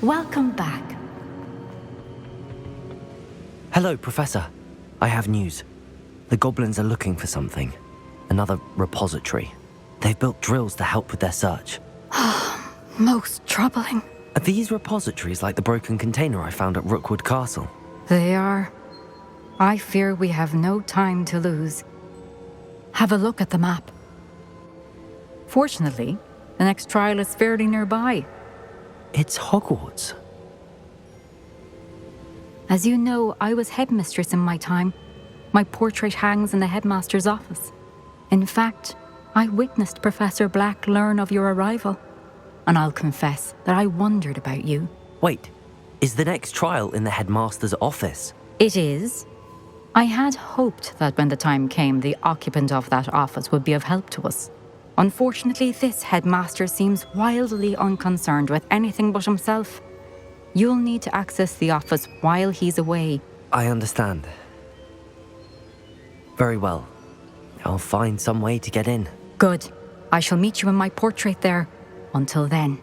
Welcome back. Hello, Professor. I have news. The goblins are looking for something. Another repository. They've built drills to help with their search. Most troubling. Are these repositories like the broken container I found at Rookwood Castle? They are. I fear we have no time to lose. Have a look at the map. Fortunately, the next trial is fairly nearby. It's Hogwarts. As you know, I was headmistress in my time. My portrait hangs in the headmaster's office. In fact, I witnessed Professor Black learn of your arrival. And I'll confess that I wondered about you. Wait, is the next trial in the headmaster's office? It is. I had hoped that when the time came, the occupant of that office would be of help to us. Unfortunately, this headmaster seems wildly unconcerned with anything but himself. You'll need to access the office while he's away. I understand. Very well. I'll find some way to get in. Good. I shall meet you in my portrait there. Until then.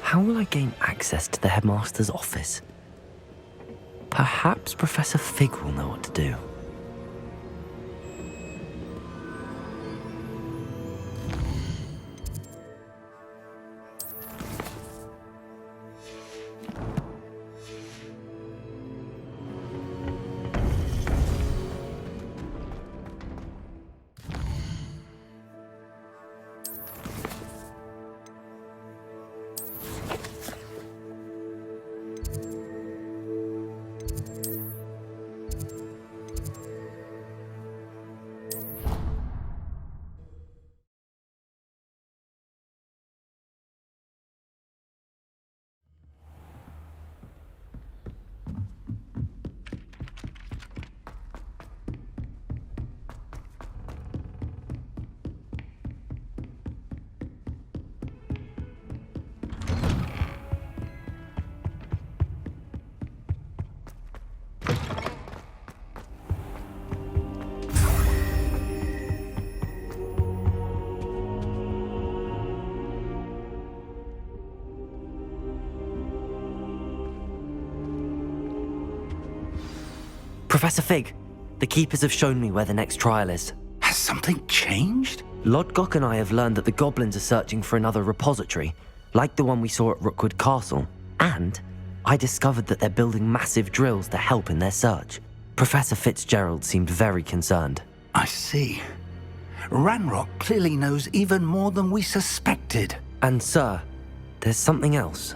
How will I gain access to the headmaster's office? Perhaps Professor Fig will know what to do. Professor Fig, the Keepers have shown me where the next trial is. Has something changed? Lodgok and I have learned that the goblins are searching for another repository, like the one we saw at Rookwood Castle. And I discovered that they're building massive drills to help in their search. Professor Fitzgerald seemed very concerned. I see. Ranrock clearly knows even more than we suspected. And sir, there's something else.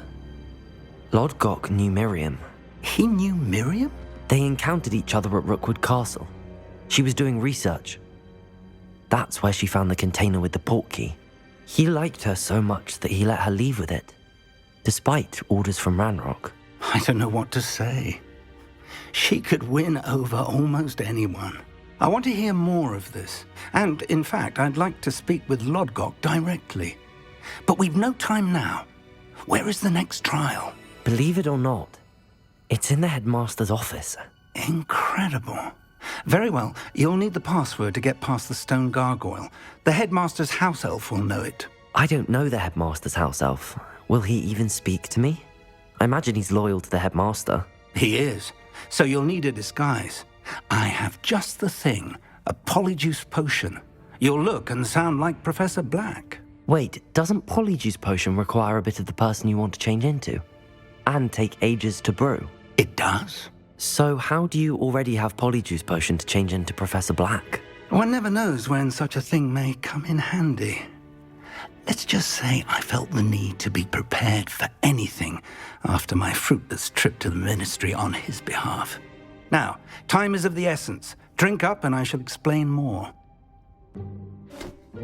Lodgok knew Miriam. He knew Miriam? They encountered each other at Rookwood Castle. She was doing research. That's where she found the container with the portkey. He liked her so much that he let her leave with it, despite orders from Ranrock. I don't know what to say. She could win over almost anyone. I want to hear more of this. And, in fact, I'd like to speak with Lodgok directly. But we've no time now. Where is the next trial? Believe it or not, it's in the headmaster's office. Incredible. Very well. You'll need the password to get past the stone gargoyle. The headmaster's house elf will know it. I don't know the headmaster's house elf. Will he even speak to me? I imagine he's loyal to the headmaster. He is. So you'll need a disguise. I have just the thing. A Polyjuice Potion. You'll look and sound like Professor Black. Wait, doesn't Polyjuice Potion require a bit of the person you want to change into? And take ages to brew? It does. So how do you already have Polyjuice Potion to change into Professor Black? One never knows when such a thing may come in handy. Let's just say I felt the need to be prepared for anything after my fruitless trip to the ministry on his behalf. Now, time is of the essence. Drink up and I shall explain more. How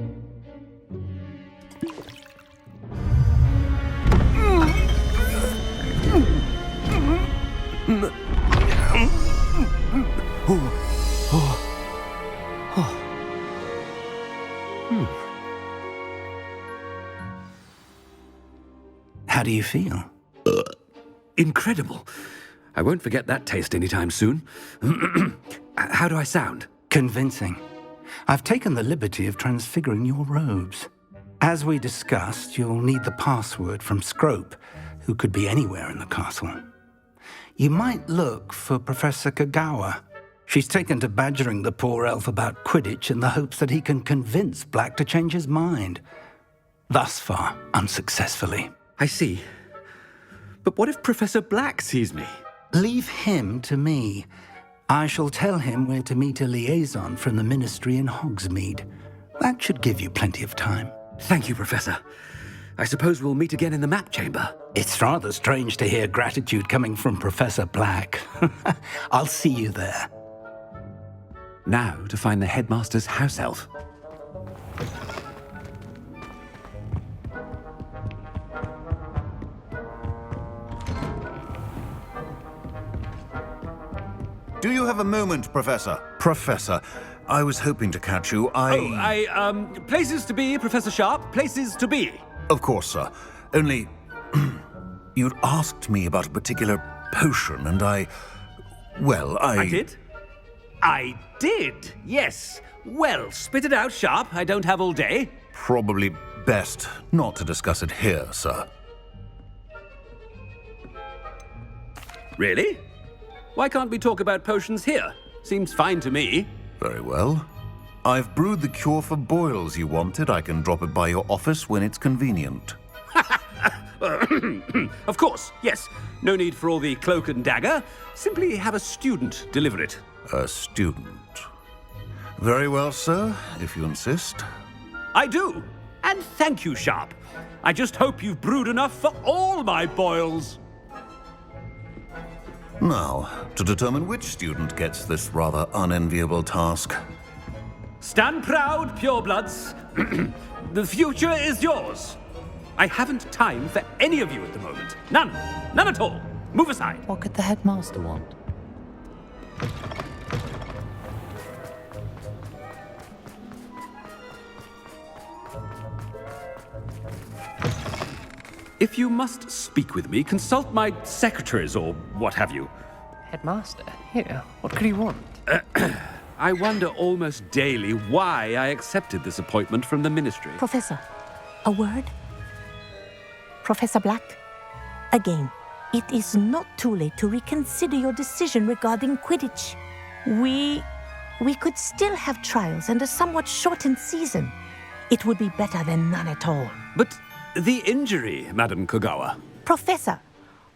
do you feel? Incredible. I won't forget that taste anytime soon. How do I sound? Convincing. I've taken the liberty of transfiguring your robes. As we discussed, you'll need the password from Scrope, who could be anywhere in the castle. You might look for Professor Kogawa. She's taken to badgering the poor elf about Quidditch in the hopes that he can convince Black to change his mind. Thus far, unsuccessfully. I see. But what if Professor Black sees me? Leave him to me. I shall tell him where to meet a liaison from the Ministry in Hogsmeade. That should give you plenty of time. Thank you, Professor. I suppose we'll meet again in the map chamber. It's rather strange to hear gratitude coming from Professor Black. I'll see you there. Now to find the headmaster's house elf. Do you have a moment, Professor? Professor, I was hoping to catch you. Places to be, Professor Sharp. Places to be. Of course, sir. Only, you'd asked me about a particular potion, and I did? I did, yes. Well, spit it out, Sharp. I don't have all day. Probably best not to discuss it here, sir. Really? Why can't we talk about potions here? Seems fine to me. Very well. I've brewed the cure for boils you wanted. I can drop it by your office when it's convenient. Of course, yes. No need for all the cloak and dagger. Simply have a student deliver it. A student. Very well, sir, if you insist. I do. And thank you, Sharp. I just hope you've brewed enough for all my boils. Now, to determine which student gets this rather unenviable task. Stand proud, purebloods. The future is yours. I haven't time for any of you at the moment. None. None at all. Move aside. What could the headmaster want? If you must speak with me, consult my secretaries or what have you. Headmaster? Here, what could he want? I wonder almost daily why I accepted this appointment from the ministry. Professor, a word? Professor Black, again, it is not too late to reconsider your decision regarding Quidditch. We could still have trials and a somewhat shortened season. It would be better than none at all. But the injury, Madam Kogawa. Professor,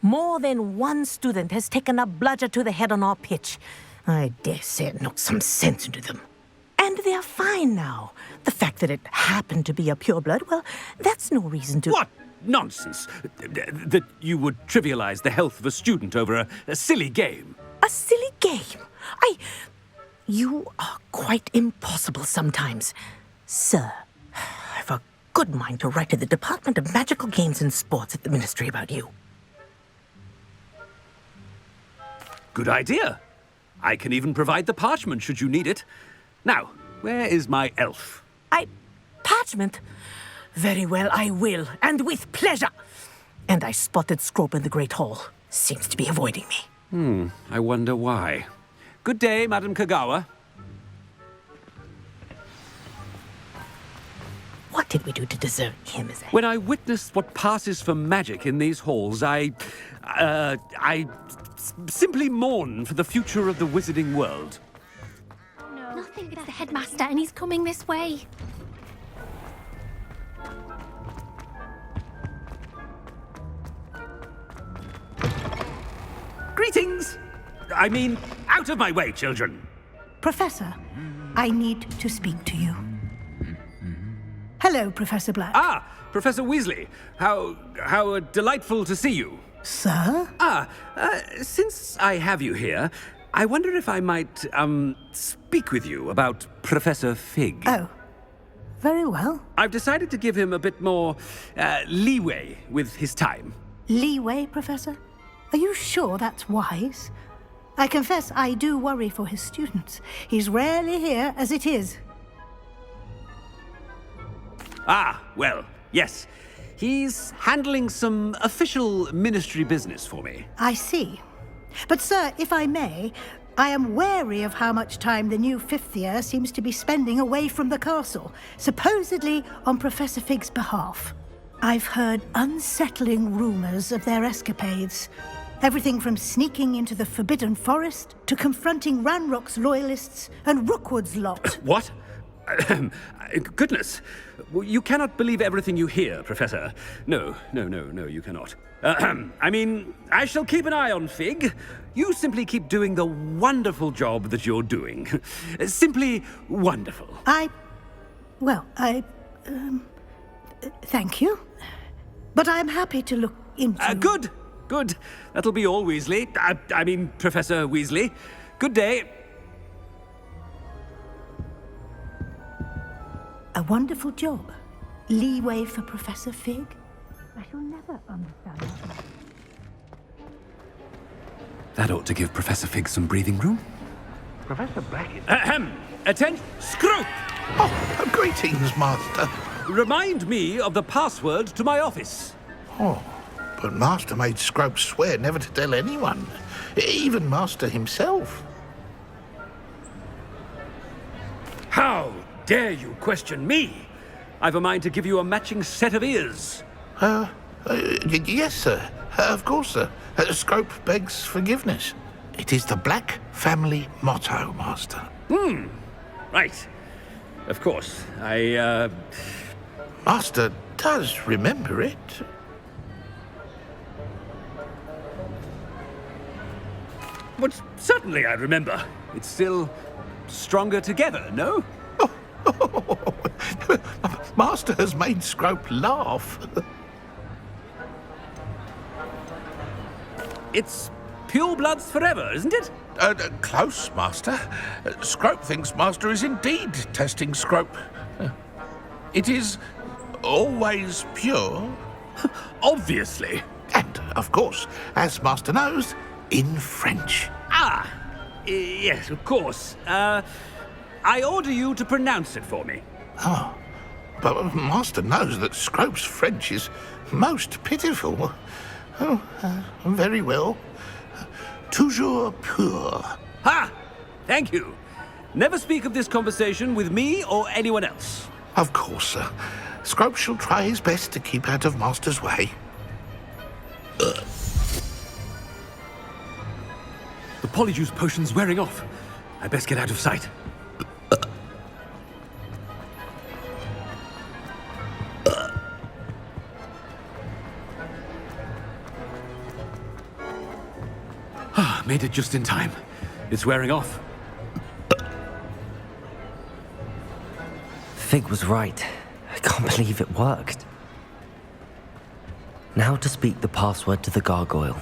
more than one student has taken a bludger to the head on our pitch. I dare say it knocked some sense into them. And they're fine now. The fact that it happened to be a pureblood, well, that's no reason to... What nonsense! That you would trivialize the health of a student over a silly game. A silly game? You are quite impossible sometimes. Sir, I've a good mind to write to the Department of Magical Games and Sports at the Ministry about you. Good idea. I can even provide the parchment should you need it. Now, where is my elf? Parchment? Very well, I will, and with pleasure. And I spotted Scrope in the Great Hall. Seems to be avoiding me. I wonder why. Good day, Madam Kogawa. What did we do to deserve him as a... When I witnessed what passes for magic in these halls, I simply mourn for the future of the wizarding world. No, nothing. It's the headmaster, and he's coming this way. Greetings! I mean, out of my way, children. Professor, I need to speak to you. Hello, Professor Black. Ah, Professor Weasley. How delightful to see you. Sir? Since I have you here, I wonder if I might, speak with you about Professor Fig. Oh, very well. I've decided to give him a bit more leeway with his time. Leeway, Professor? Are you sure that's wise? I confess I do worry for his students. He's rarely here as it is. Ah, well, yes. He's handling some official ministry business for me. I see. But, sir, if I may, I am wary of how much time the new fifth year seems to be spending away from the castle, supposedly on Professor Fig's behalf. I've heard unsettling rumors of their escapades. Everything from sneaking into the Forbidden Forest to confronting Ranrock's loyalists and Rookwood's lot. What? Goodness. You cannot believe everything you hear, Professor. No, you cannot. I mean, I shall keep an eye on Fig. You simply keep doing the wonderful job that you're doing. Simply wonderful. Thank you. But I'm happy to look into... Good. That'll be all, Weasley. I mean, Professor Weasley. Good day. A wonderful job. Leeway for Professor Fig. I shall never understand that. That ought to give Professor Fig some breathing room. Professor Black is... Attention! Scrope! Oh, greetings, Master. Remind me of the password to my office. Oh, but Master made Scrope swear never to tell anyone, even Master himself. How dare you question me? I've a mind to give you a matching set of ears. Yes, sir. Of course, sir. Scrope begs forgiveness. It is the Black family motto, Master. Right. Of course. Master does remember it. But certainly I remember. It's still stronger together, no? Master has made Scrope laugh. It's purebloods forever, isn't it? Close, Master. Scrope thinks Master is indeed testing Scrope. It is always pure. Obviously. And, of course, as Master knows, in French. Yes, of course. I order you to pronounce it for me. Oh, but Master knows that Scrope's French is most pitiful. Oh, very well. Toujours pur. Ha! Thank you. Never speak of this conversation with me or anyone else. Of course, sir. Scrope shall try his best to keep out of Master's way. The Polyjuice Potion's wearing off. I best get out of sight. Made it just in time. It's wearing off. Fig was right. I can't believe it worked. Now to speak the password to the gargoyle.